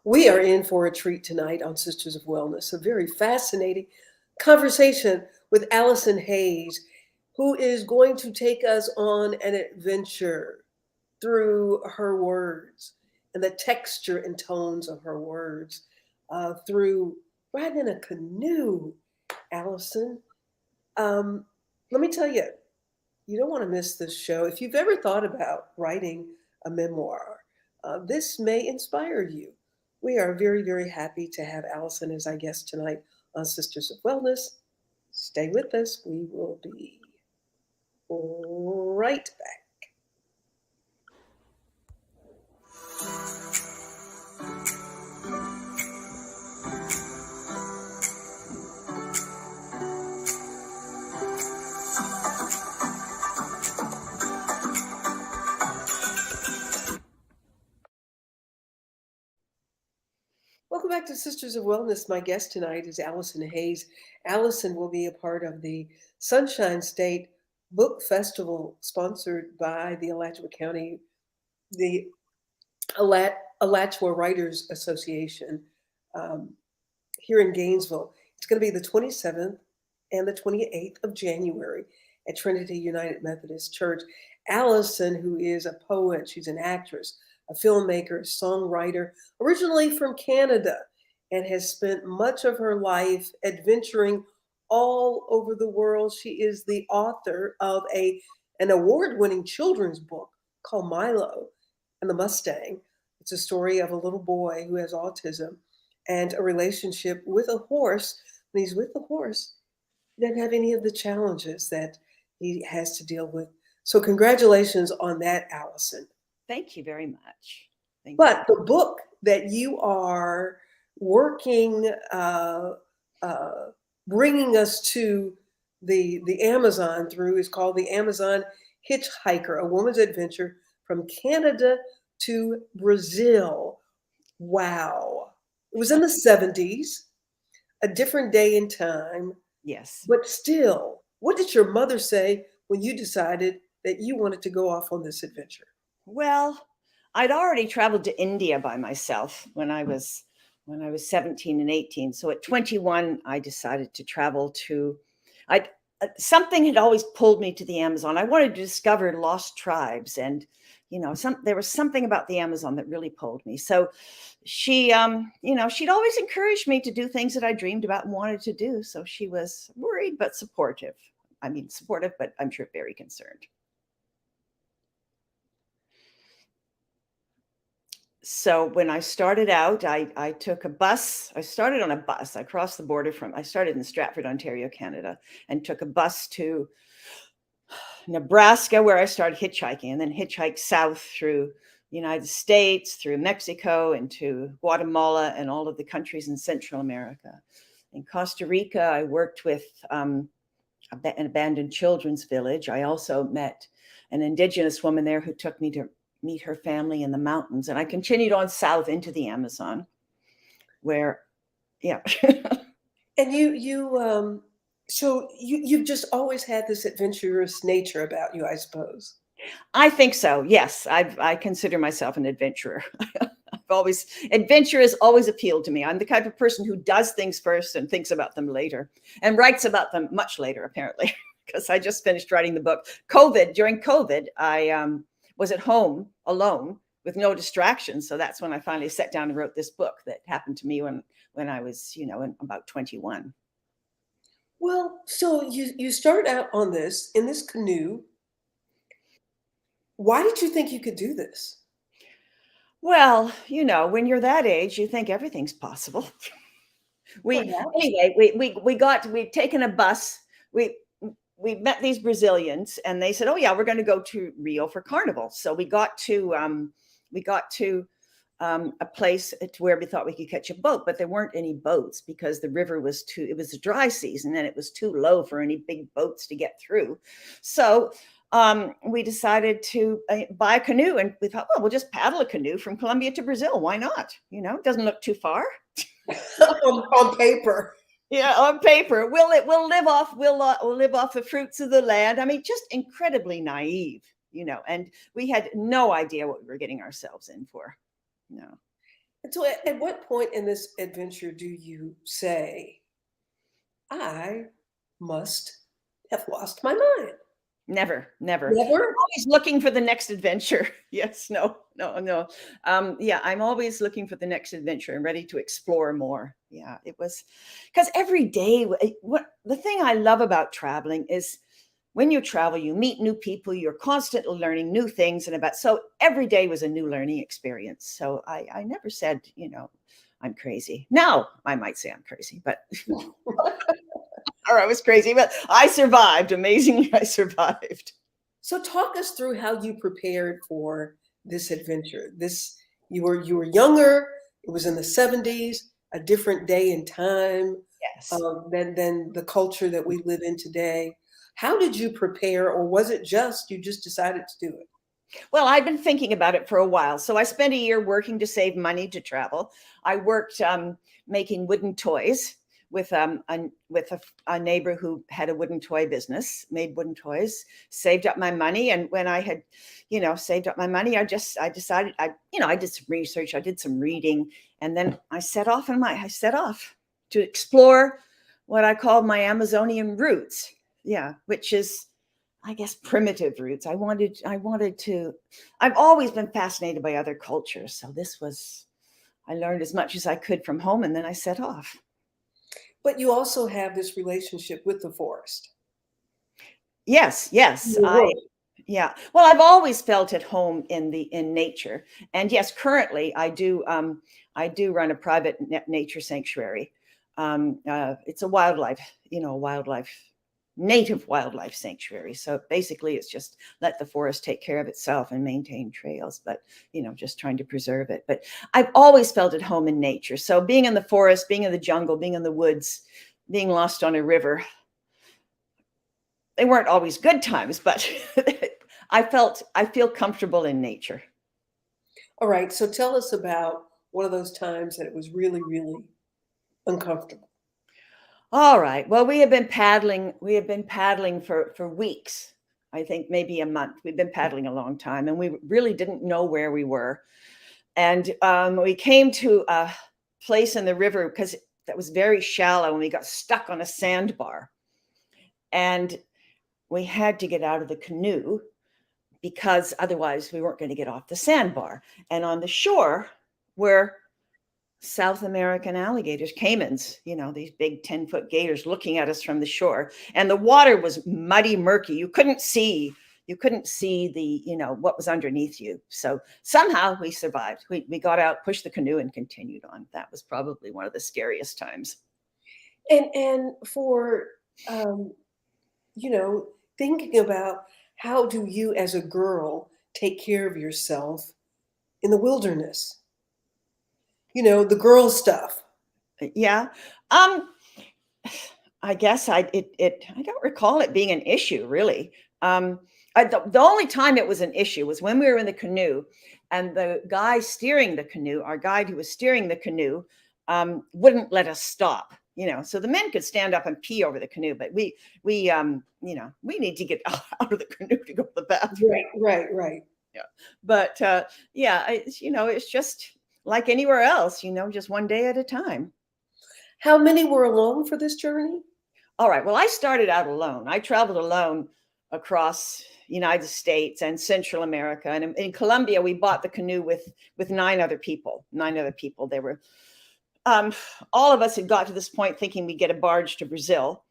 We are in for a treat tonight on Sisters of Wellness, a very fascinating conversation with Allison Hayes, who is going to take us on an adventure through her words and the texture and tones of her words, through riding in a canoe. Allison, um, let me tell you, you don't want to miss this show. If you've ever thought about writing a memoir, this may inspire you. We are very, very happy to have Allison as our guest tonight on Sisters of Wellness. Stay with us. We will be right back. Welcome back to Sisters of Wellness. My guest tonight is Allison Hayes. Allison will be a part of the Sunshine State Book Festival sponsored by the Alachua County, the Alachua Writers Association, um, here in Gainesville. It's going to be the 27th and the 28th of January at Trinity United Methodist Church. Allison, who is a poet, she's an actress, a filmmaker, songwriter, originally from Canada, and has spent much of her life adventuring all over the world. She is the author of an award-winning children's book called Milo and the Mustang. It's a story of a little boy who has autism and a relationship with a horse. When he's with the horse, he doesn't have any of the challenges that he has to deal with. So congratulations on that, Allison. Thank you very much. Thank But you. the book that you are working, uh, bringing us to the Amazon through is called The Amazon Hitchhiker, a woman's adventure from Canada to Brazil. Wow. It was in the 70s, a different day and time, Yes. but still, what did your mother say when you decided that you wanted to go off on this adventure? Well, I'd already traveled to India by myself when I was 17 and 18. So at 21, I decided to travel to I something had always pulled me to the Amazon. I wanted to discover lost tribes, and there was something about the Amazon that really pulled me. So she'd always encouraged me to do things that I dreamed about and wanted to do. So she was worried but supportive. I mean, supportive, but I'm sure very concerned. So when I started out, I took a bus. I started on a bus. I crossed the border I started in Stratford, Ontario, Canada, and took a bus to Nebraska, where I started hitchhiking, and then hitchhiked south through the United States, through Mexico, into Guatemala, and all of the countries in Central America. In Costa Rica, I worked with an abandoned children's village. I also met an indigenous woman there who took me to meet her family in the mountains. And I continued on south into the Amazon, where, yeah. And you've just always had this adventurous nature about you, I suppose. I think so. Yes. I consider myself an adventurer. Adventure has always appealed to me. I'm the type of person who does things first and thinks about them later and writes about them much later, apparently, because I just finished writing the book. During COVID, I was at home alone with no distractions. So that's when I finally sat down and wrote this book that happened to me when I was, about 21. Well, so you start out on this in this canoe. Why did you think you could do this? Well, when you're that age, you think everything's possible. Perhaps. We'd taken a bus. We met these Brazilians, and they said, "Oh yeah, we're going to go to Rio for Carnival." So we got to a place to where we thought we could catch a boat, but there weren't any boats because the river was it was a dry season and it was too low for any big boats to get through. So we decided to buy a canoe, and we thought, well, we'll just paddle a canoe from Colombia to Brazil. Why not? It doesn't look too far. on paper. Yeah, on paper, we'll live off the fruits of the land. I mean, just incredibly naive, and we had no idea what we were getting ourselves in for. No. And so, at what point in this adventure do you say, I must have lost my mind? Never, never. Never? Always looking for the next adventure. Yes, no, no, no. Yeah, I'm always looking for the next adventure and ready to explore more. Yeah, it was because every day, what the thing I love about traveling is when you travel, you meet new people, you're constantly learning new things, and about so every day was a new learning experience. So I never said, I'm crazy. Now I might say I'm crazy, but or I was crazy, but I survived. Amazingly, I survived. So talk us through how you prepared for this adventure. This you were younger. It was in the 70s, a different day and time Yes. than the culture that we live in today. How did you prepare, or was it just you just decided to do it? Well, I've been thinking about it for a while. So I spent a year working to save money to travel. I worked making wooden toys with a neighbor who had a wooden toy business, made wooden toys. Saved up my money, and when I had, saved up my money, I decided I did some research, I did some reading, and then I set off to explore what I called my Amazonian roots. Yeah, which is I guess primitive roots. I wanted to I've always been fascinated by other cultures. So I learned as much as I could from home and then I set off. But you also have this relationship with the forest. Yes, yes. Your work. Yeah. Well, I've always felt at home in nature. And yes, currently I do run a private nature sanctuary. It's a wildlife native wildlife sanctuary. So basically it's just let the forest take care of itself and maintain trails, but just trying to preserve it. But I've always felt at home in nature. So being in the forest, being in the jungle, being in the woods, being lost on a river, they weren't always good times, but I feel comfortable in nature. All right. So tell us about one of those times that it was really, really uncomfortable. All right. Well, we have been paddling. We have been paddling for weeks. I think maybe a month. We've been paddling a long time, and we really didn't know where we were. And we came to a place in the river because that was very shallow, and we got stuck on a sandbar. And we had to get out of the canoe because otherwise we weren't going to get off the sandbar. And on the shore were South American alligators, caimans, these big 10-foot gators looking at us from the shore. And the water was muddy, murky. You couldn't see what was underneath you. So somehow we survived. We got out, pushed the canoe, and continued on. That was probably one of the scariest times. And for um, thinking about how do you as a girl take care of yourself in the wilderness? The girl stuff. Yeah. Um, I guess I don't recall it being an issue really. The only time it was an issue was when we were in the canoe, and the guy steering the canoe, our guide who was steering the canoe, wouldn't let us stop. So the men could stand up and pee over the canoe, but we need to get out of the canoe to go to the bathroom. Right, right, right. Yeah, but yeah, it's just like anywhere else. Just one day at a time. How many were along for this journey? All right. Well, I started out alone. I traveled alone across United States and Central America. And in Colombia, we bought the canoe with 9 other people. 9 other people. They were all of us had got to this point thinking we'd get a barge to Brazil,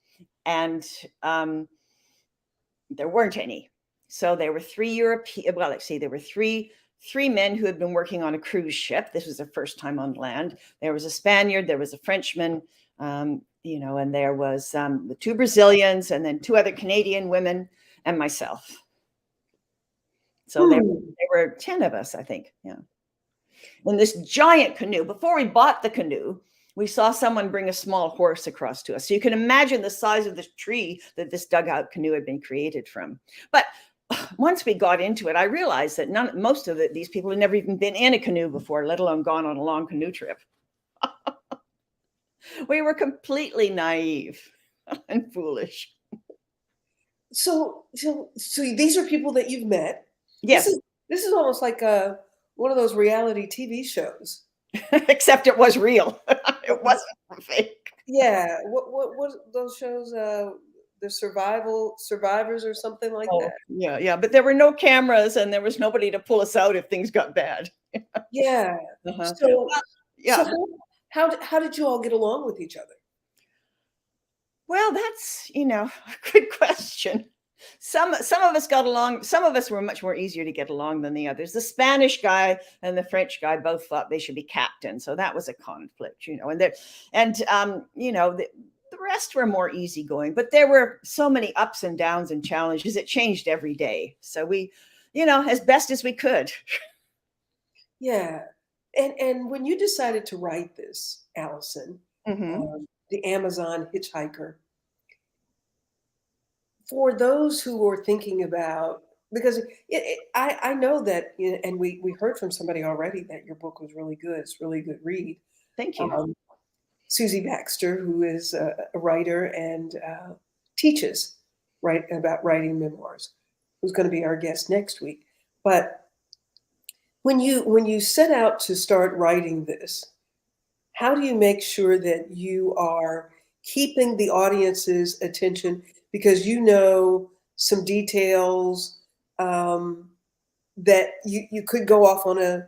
and there weren't any. So there were three European. Well, let's see, there were three men who had been working on a cruise ship. This was their first time on land. There was a Spaniard, there was a Frenchman, and there was the 2 Brazilians, and then 2 other Canadian women, and myself. So Hmm. there were 10 of us, I think. Yeah. In this giant canoe. Before we bought the canoe, we saw someone bring a small horse across to us. So you can imagine the size of this tree that this dugout canoe had been created from. But once we got into it, I realized that most of these people had never even been in a canoe before, let alone gone on a long canoe trip. We were completely naive and foolish. So these are people that you've met. This Yes. is this is almost like one of those reality TV shows. Except it was real. It wasn't fake. Yeah. What those shows? The survivors or something like Oh, that. yeah, yeah. But there were no cameras and there was nobody to pull us out if things got bad. Yeah. Uh-huh. So so Yeah. how did you all get along with each other? Well, that's, a good question. Some of us got along, some of us were much more easier to get along than the others. The Spanish guy and the French guy both thought they should be captain. So that was a conflict, and there and the rest were more easygoing, but there were so many ups and downs and challenges. It changed every day. So we, as best as we could. Yeah. And when you decided to write this, Allison, Hmm. the Amazon hitchhiker, for those who are thinking about, because I know that, and we heard from somebody already that your book was really good. It's a really good read. Thank you. Um, Susie Baxter, who is a writer and teaches about writing memoirs, who's going to be our guest next week. But when you set out to start writing this, how do you make sure that you are keeping the audience's attention because you know some details um, that you could go off on a,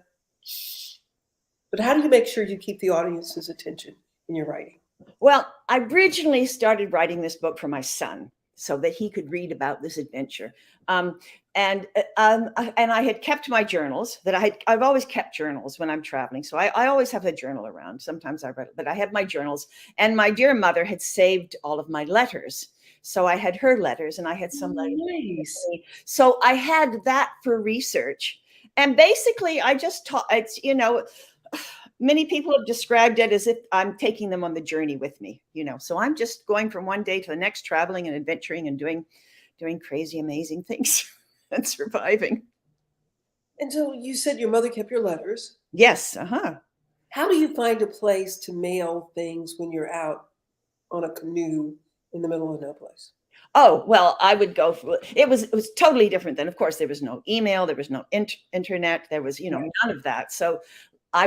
but how do you make sure you keep the audience's attention in your writing? Well, I originally started writing this book for my son so that he could read about this adventure. Um, and I had kept my journals I've always kept journals when I'm traveling. So I always have a journal around. Sometimes I write, but I had my journals, and my dear mother had saved all of my letters. So I had her letters and I had some letters. Nice. So I had that for research. And basically I just taught, it's, many people have described it as if I'm taking them on the journey with me, So I'm just going from one day to the next, traveling and adventuring and doing crazy, amazing things and surviving. And so you said your mother kept your letters. Yes. Uh-huh. How do you find a place to mail things when you're out on a canoe in the middle of no place? Oh, well, I would go for it was totally different then. Of course, there was no email, there was no internet, there was, Right. none of that. So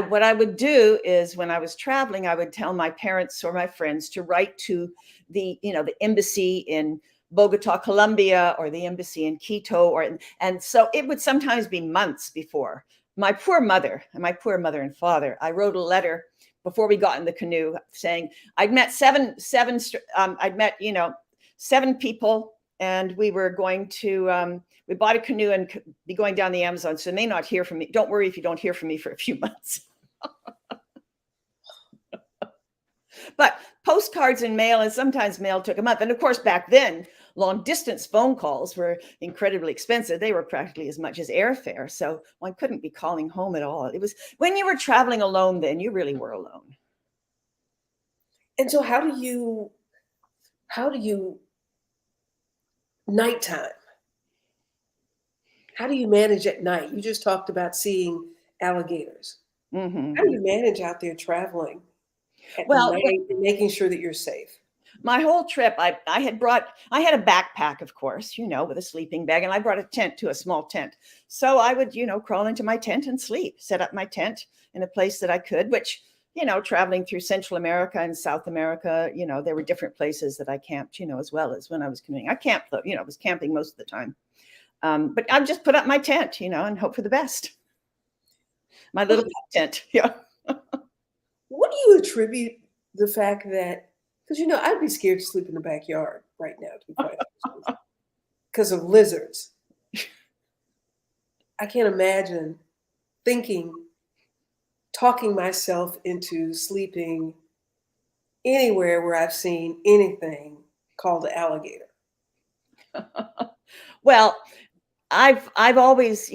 what I would do is when I was traveling, I would tell my parents or my friends to write to the embassy in Bogota, Colombia, or the embassy in Quito, and so it would sometimes be months before. My poor mother and father, I wrote a letter before we got in the canoe saying I'd met I'd met, seven people, and we were going to we bought a canoe and be going down the Amazon. So they may not hear from me. Don't worry if you don't hear from me for a few months. But postcards and mail, and sometimes mail took a month. And of course, back then, long distance phone calls were incredibly expensive. They were practically as much as airfare. So one couldn't be calling home at all. It was when you were traveling alone, then you really were alone. And so how do you nighttime? How do you manage at night? You just talked about seeing alligators. How do Hmm. you manage out there traveling at Well, night and making sure that you're safe? my whole trip, I had a backpack, of course, with a sleeping bag, and I brought a tent to a small tent. So I would, crawl into my tent and sleep, set up my tent in a place that I could, which, traveling through Central America and South America, there were different places that I camped, as well as when I was canoeing. I camped, though, I was camping most of the time. But I just put up my tent, and hope for the best. My little Okay. tent. Yeah. What do you attribute the fact that, because I'd be scared to sleep in the backyard right now, to be quite honest, because of lizards. I can't imagine thinking, talking myself into sleeping anywhere where I've seen anything called an alligator. Well, I've always,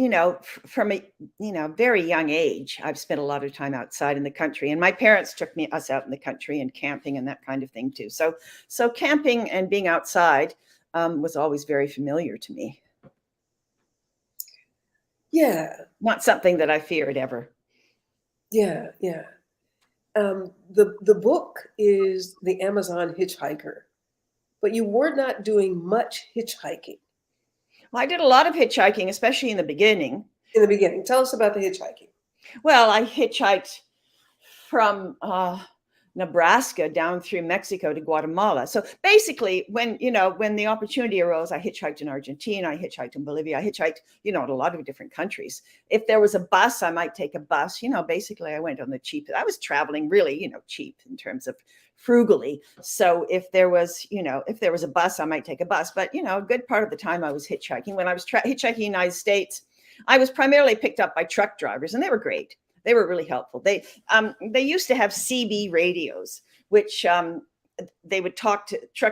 from a very young age, I've spent a lot of time outside in the country, and my parents took us out in the country and camping and that kind of thing too. So camping and being outside was always very familiar to me. Yeah, Not something that I feared ever. yeah, yeah. The book is The Amazon Hitchhiker, but you were not doing much hitchhiking Well, I did a lot of hitchhiking, especially in the beginning. in the beginning. Tell us about the hitchhiking. Well, I hitchhiked from Nebraska down through Mexico to Guatemala. So basically, when the opportunity arose, I hitchhiked in Argentina, I hitchhiked in Bolivia, I hitchhiked, in a lot of different countries. If there was a bus, I might take a bus. Basically, I went on the cheap. I was traveling really, cheap in terms of frugally. So if there was a bus, I might take a bus. But a good part of the time I was hitchhiking. When I was hitchhiking in the United States, I was primarily picked up by truck drivers, and they were great. They were really helpful. They used to have CB radios, which they would truck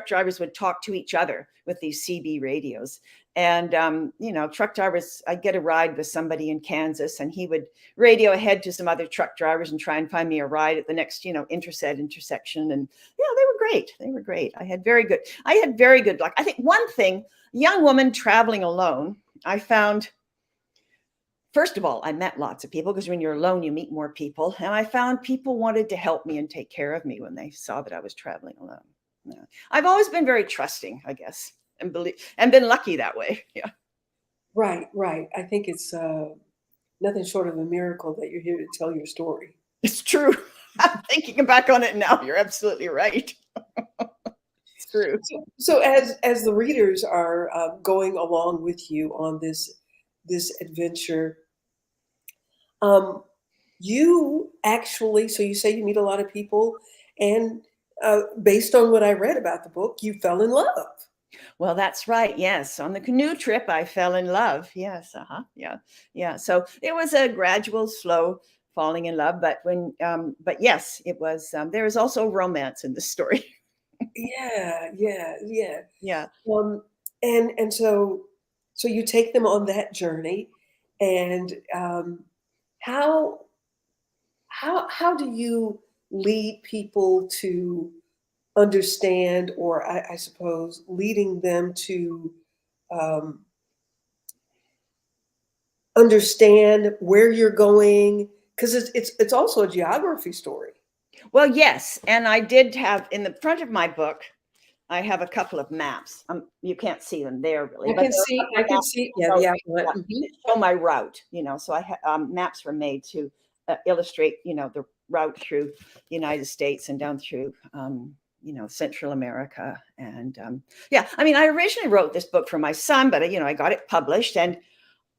drivers would talk to each other with these CB radios. And, truck drivers, I'd get a ride with somebody in Kansas, and he would radio ahead to some other truck drivers and try and find me a ride at the next, intersection. And they were great. They were great. I had very good luck. I think one thing, young woman traveling alone, I found, first of all, I met lots of people, because when you're alone, you meet more people. And I found people wanted to help me and take care of me when they saw that I was traveling alone. Yeah. I've always been very trusting, I guess, and been lucky that way. Yeah. Right, right. I think it's nothing short of a miracle that you're here to tell your story. It's true. I'm thinking back on it now. You're absolutely right. It's true. So as the readers are going along with you on this adventure, you actually, so you say you meet a lot of people, and based on what I read about the book, you fell in love. Well, that's right. Yes. On the canoe trip, I fell in love. Yes. Yeah. Yeah. So it was a gradual, slow falling in love. But but yes, it was, there is also romance in the story. Yeah. Yeah. And so you take them on that journey, and how do you lead people to understand, or I suppose leading them to understand where you're going, because it's also a geography story. Well, yes. And I did have, in the front of my book, I have a couple of maps. You can't see them there really, but I can see, yeah, the outline. Mm-hmm. Show my route. So I maps were made to illustrate, the route through the United States and down through, Central America. And I originally wrote this book for my son, but I got it published, and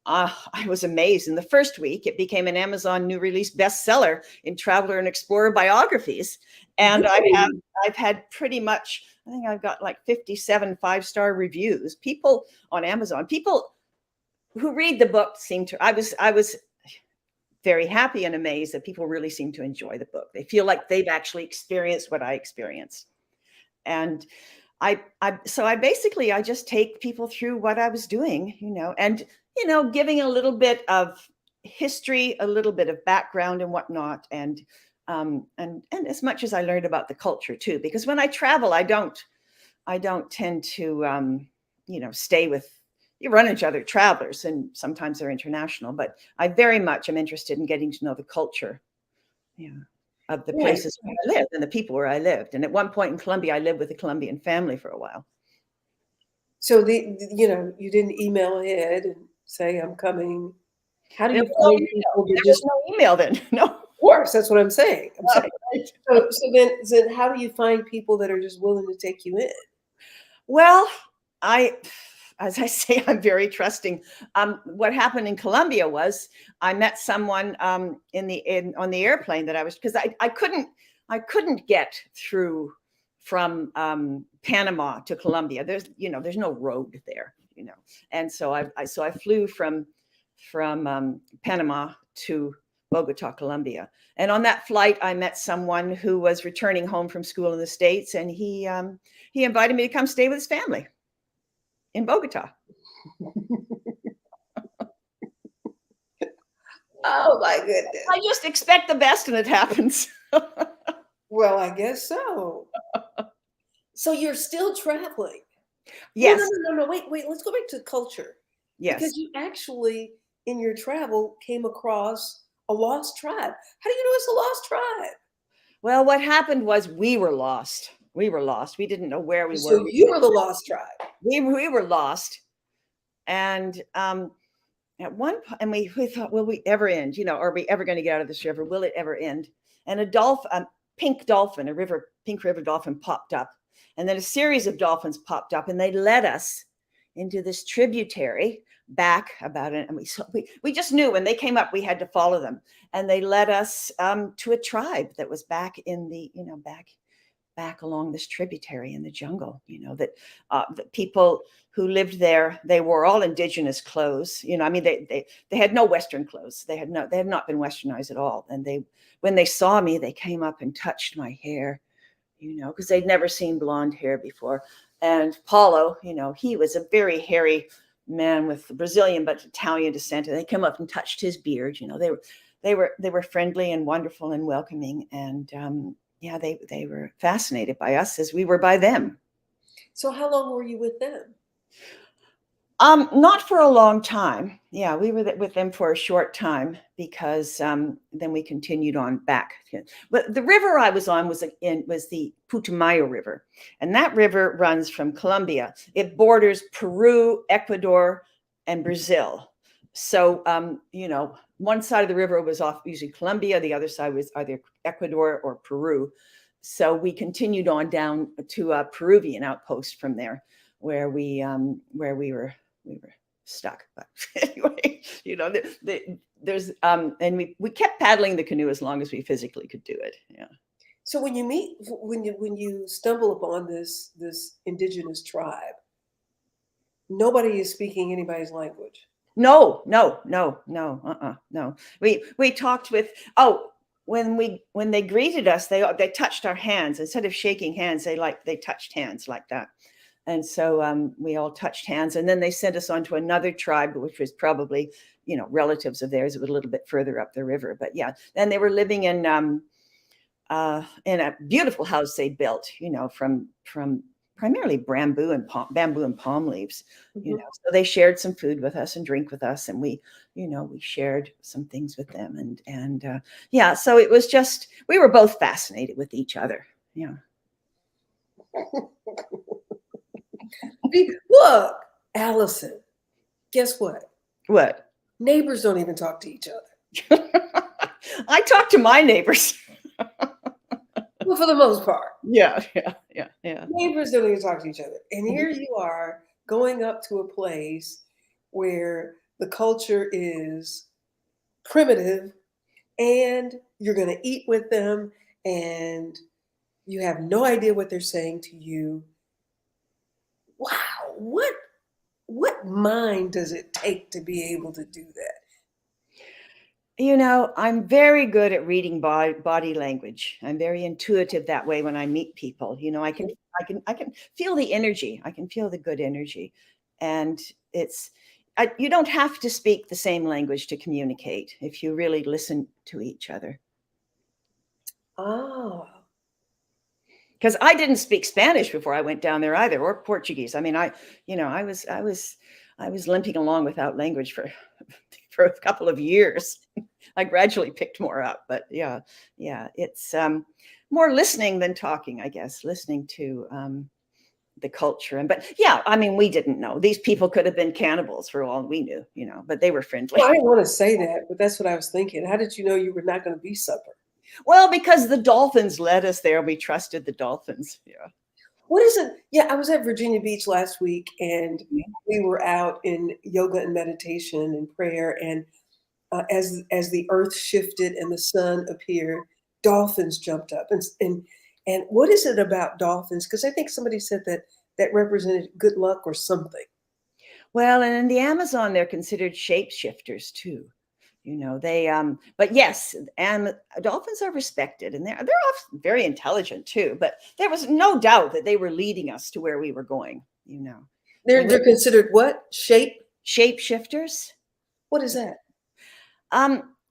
I was amazed. In the first week, it became an Amazon new release bestseller in traveler and explorer biographies. And Really? I've had pretty much, I think I've got like 57 5-star reviews. People on Amazon, people who read the book I was very happy and amazed that people really seem to enjoy the book. They feel like they've actually experienced what I experienced. And so I just take people through what I was doing, and giving a little bit of history, a little bit of background and whatnot, and as much as I learned about the culture too, because when I travel, I don't tend to stay with. You run into other travelers, and sometimes they're international, but I very much am interested in getting to know the culture, of the places where I lived and the people where I lived. And at one point in Colombia, I lived with a Colombian family for a while. So you didn't email ahead and say, I'm coming. How do you There find people to was just, no email then. No. of course, that's what I'm saying. So then how do you find people that are just willing to take you in? Well, as I say, I'm very trusting. What happened in Colombia was I met someone on the airplane that I was, because I couldn't get through from Panama to Colombia. There's no road there, and so I flew from Panama to Bogota, Colombia. And on that flight, I met someone who was returning home from school in the States, and he invited me to come stay with his family in Bogota. Oh my goodness. I just expect the best and it happens. Well, I guess so. So you're still traveling. Yes. No. Wait. Let's go back to culture. Yes. Because you actually, in your travel, came across a lost tribe. How do you know it's a lost tribe? Well, what happened was we were lost. We didn't know where we were. So you were the lost tribe. We were lost. And at one point, and we thought, will we ever end? Are we ever going to get out of this river? Will it ever end? and a pink dolphin, pink river dolphin popped up. And then a series of dolphins popped up, and they led us into this tributary back about it. And we just knew when they came up, we had to follow them. And they led us to a tribe that was back in the, back along this tributary in the jungle, that the people who lived there, they wore all indigenous clothes. I mean, they had no Western clothes. They had not been Westernized at all. And when they saw me, they came up and touched my hair, because they'd never seen blonde hair before. And Paulo, he was a very hairy man with Brazilian but Italian descent. And they came up and touched his beard. They were friendly and wonderful and welcoming. And they were fascinated by us as we were by them. So how long were you with them? Not for a long time. Yeah, we were with them for a short time because then we continued on back. But the river I was on was the Putumayo River, and that river runs from Colombia. It borders Peru, Ecuador, and Brazil. So one side of the river was off usually Colombia, the other side was either Ecuador or Peru. So we continued on down to a Peruvian outpost from there, where we were stuck. But anyway, there's and we kept paddling the canoe as long as we physically could do it. Yeah. So when you stumble upon this indigenous tribe, nobody is speaking anybody's language. No. We talked with when they greeted us, they touched our hands instead of shaking hands. They touched hands like that. And so we all touched hands, and then they sent us on to another tribe, which was probably, relatives of theirs. It was a little bit further up the river, but yeah. Then they were living in a beautiful house they built, from primarily bamboo and palm leaves. Mm-hmm. So they shared some food with us and drink with us, and we shared some things with them, and so it was just, we were both fascinated with each other. Yeah. Look, Allison, guess what? What? Neighbors don't even talk to each other. I talk to my neighbors. Well, for the most part. Yeah. Neighbors don't even talk to each other. And here you are going up to a place where the culture is primitive, and you're going to eat with them, and you have no idea what they're saying to you. Wow, what mind does it take to be able to do that? I'm very good at reading body language. I'm very intuitive that way when I meet people. I can feel the energy. I can feel the good energy, and you don't have to speak the same language to communicate if you really listen to each other. Oh. Because I didn't speak Spanish before I went down there either, or Portuguese. I mean, I was limping along without language for a couple of years. I gradually picked more up, but yeah, it's more listening than talking, I guess. Listening to the culture, but yeah, I mean, we didn't know. These people could have been cannibals for all we knew, but they were friendly. Well, I didn't want to say that, but that's what I was thinking. How did you know you were not going to be supper? Well, because the dolphins led us there. We trusted the dolphins. Yeah. What is it? Yeah, I was at Virginia Beach last week, and we were out in yoga and meditation and prayer. And as the earth shifted and the sun appeared, dolphins jumped up. And what is it about dolphins? Because I think somebody said that represented good luck or something. Well, and in the Amazon, they're considered shapeshifters too. But yes, and dolphins are respected, and they're often very intelligent too. But there was no doubt that they were leading us to where we were going. They're considered what? Shapeshifters. What is that?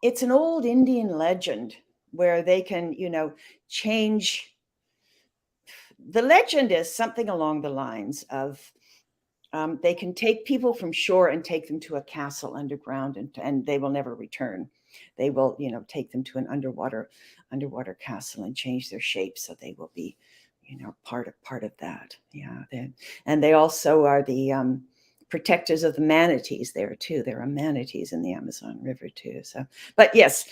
It's an old Indian legend where they can, change. The legend is something along the lines of they can take people from shore and take them to a castle underground, and they will never return. They will, take them to an underwater castle and change their shape so they will be, part of that. Yeah, and they also are the protectors of the manatees there too. There are manatees in the Amazon River too. So, but yes,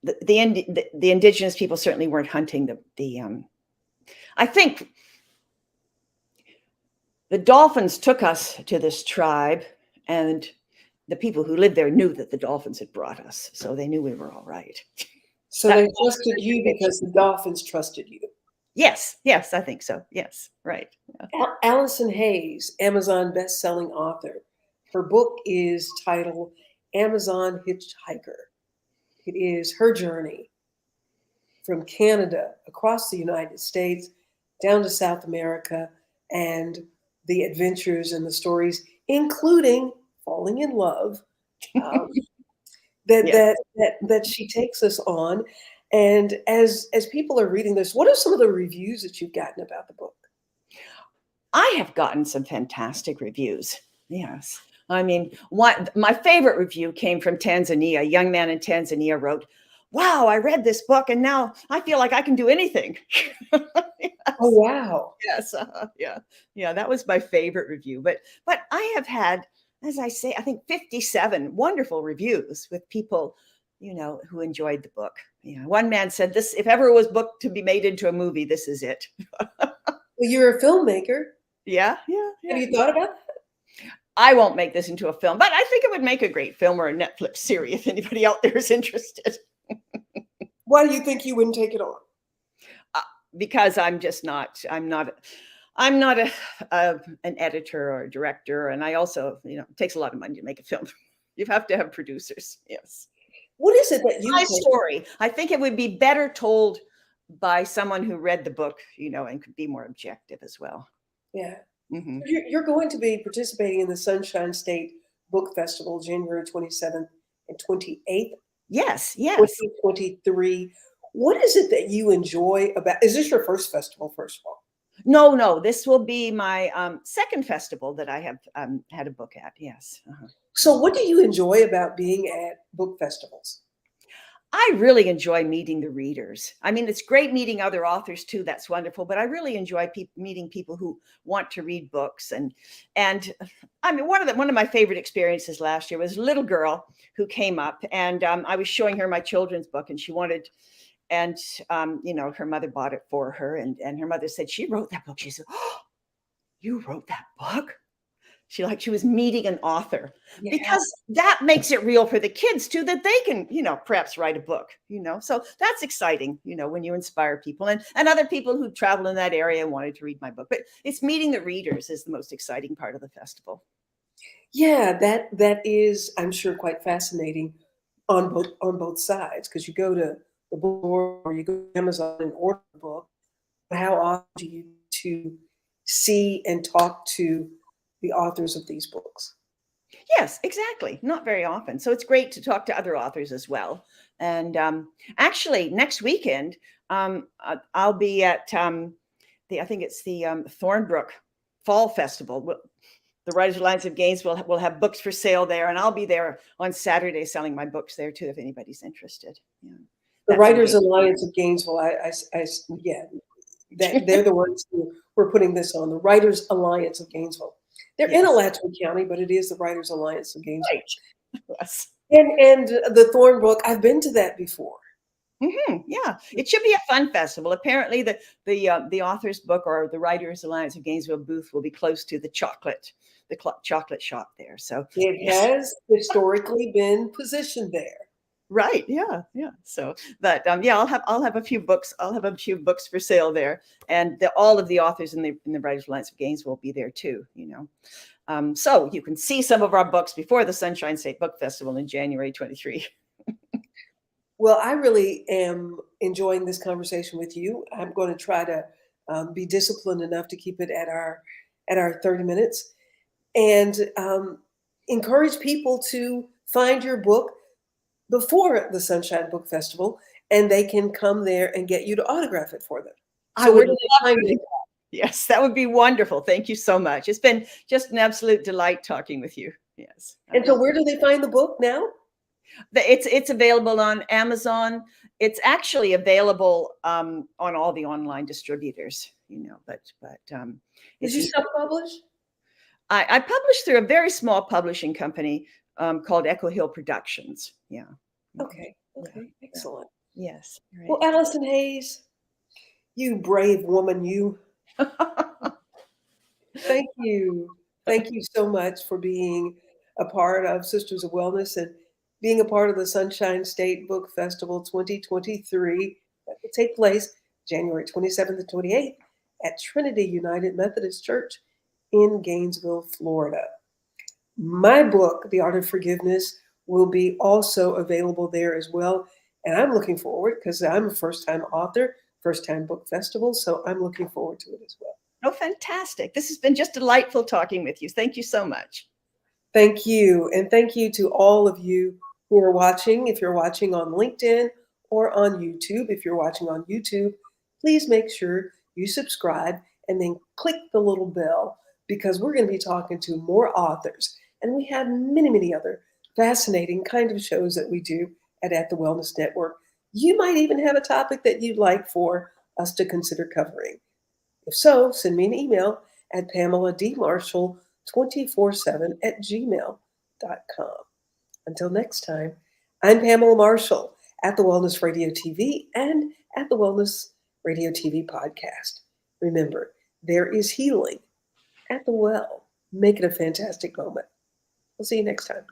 the indigenous people certainly weren't hunting the I think the dolphins took us to this tribe, and the people who lived there knew that the dolphins had brought us, so they knew we were all right. So That they trusted you because the dolphins trusted you. Yes, yes, I think so. Yes, right. Yeah. Allison Hayes, Amazon best-selling author. Her book is titled Amazon Hitchhiker. It is her journey from Canada across the United States down to South America, and the adventures and the stories, including falling in love, um, that Yes. that she takes us on. And as people are reading this, what are some of the reviews that you've gotten about the book? I have gotten some fantastic reviews. Yes. I mean, my favorite review came from Tanzania. A young man in Tanzania wrote, "Wow, I read this book and now I feel like I can do anything." Oh, Yes. wow. Yes. Yeah. Yeah. That was my favorite review. But I have had, as I say, I think 57 wonderful reviews with people, who enjoyed the book. Yeah. One man said, "This, if ever was book to be made into a movie, this is it." Well, you're a filmmaker. Yeah. Yeah. Have Yeah. you thought about that? I won't make this into a film, but I think it would make a great film or a Netflix series if anybody out there is interested. Why do you think you wouldn't take it on? Uh, because I'm not an editor or a director, and I also, it takes a lot of money to make a film. You have to have producers. Yes, What is it that you my think? story. I think it would be better told by someone who read the book, and could be more objective as well. Yeah. Hmm. You're going to be participating in the Sunshine State Book Festival, January 27th and 28th, Yes, yes. 2023. What is it that you enjoy about, is this your first festival, first of all? No, no, this will be my second festival that I have had a book at. Yes. Uh-huh. So what do you enjoy about being at book festivals? I really enjoy meeting the readers. I mean, it's great meeting other authors too. That's wonderful. But I really enjoy meeting people who want to read books. And I mean, one of my favorite experiences last year was a little girl who came up, and I was showing her my children's book, and she wanted, and her mother bought it for her, and her mother said, "She wrote that book." She said, "Oh, you wrote that book?" She was meeting an author, Yeah. because that makes it real for the kids too, that they can, perhaps write a book. So that's exciting, when you inspire people and other people who travel in that area and wanted to read my book. But it's meeting the readers is the most exciting part of the festival. Yeah, that is, I'm sure, quite fascinating on both sides, because you go to the bookstore or you go to Amazon and order a book. How often do you to see and talk to the authors of these books? Yes, exactly. Not very often. So it's great to talk to other authors as well. And actually, next weekend, I'll be at I think it's the Thornbrook Fall Festival. The Writers Alliance of Gainesville will have books for sale there, and I'll be there on Saturday selling my books there too, if anybody's interested. Yeah, The that's in Writers Alliance of Gainesville, yeah, that they're the ones who were putting this on. The Writers Alliance of Gainesville. They're in Yes, Alachua County, but it is the Writers Alliance of Gainesville. right. Yes. And the Thornbrook, I've been to that before. Yeah, it should be a fun festival. Apparently, the author's book or the Writers Alliance of Gainesville booth will be close to the chocolate shop there. So It yes, has historically been positioned there. right, yeah, yeah. So, but yeah, I'll have a few books. I'll have a few books for sale there, and all of the authors in the Writers Alliance of Gainesville will be there too. So you can see some of our books before the Sunshine State Book Festival in January 23. Well, I really am enjoying this conversation with you. I'm going to try to be disciplined enough to keep it at our 30 minutes, and encourage people to find your book before the Sunshine Book Festival, and they can come there and get you to autograph it for them. I So would where love do they find to. it? Yes, that would be wonderful. Thank you so much. It's been just an absolute delight talking with you. Yes, I And so really. where do they find the book now? It's available on Amazon. It's actually available on all the online distributors. But Did it's you self-publish? I published through a very small publishing company called Echo Hill Productions. Yeah. Mhm. Okay. Okay, excellent. Yes. Well, Right. Allison Hayes, you brave woman, you. Thank you. Thank you so much for being a part of Sisters of Wellness and being a part of the Sunshine State Book Festival 2023 that will take place January 27th and 28th at Trinity United Methodist Church in Gainesville, Florida. My book, The Art of Forgiveness, will be also available there as well. And I'm looking forward because I'm a first time author, first time book festival. So I'm looking forward to it as well. Oh, fantastic. This has been just delightful talking with you. Thank you so much. Thank you. And thank you to all of you who are watching. If you're watching on LinkedIn or on YouTube, if you're watching on YouTube, please make sure you subscribe and then click the little bell because we're going to be talking to more authors. And we have many, many other fascinating kind of shows that we do at the Wellness Network. You might even have a topic that you'd like for us to consider covering. If so, send me an email at PamelaDMarshall247@gmail.com. Until next time, I'm Pamela Marshall at the Wellness Radio TV and at the Wellness Radio TV podcast. Remember, there is healing at the well. Make it a fantastic moment. We'll see you next time.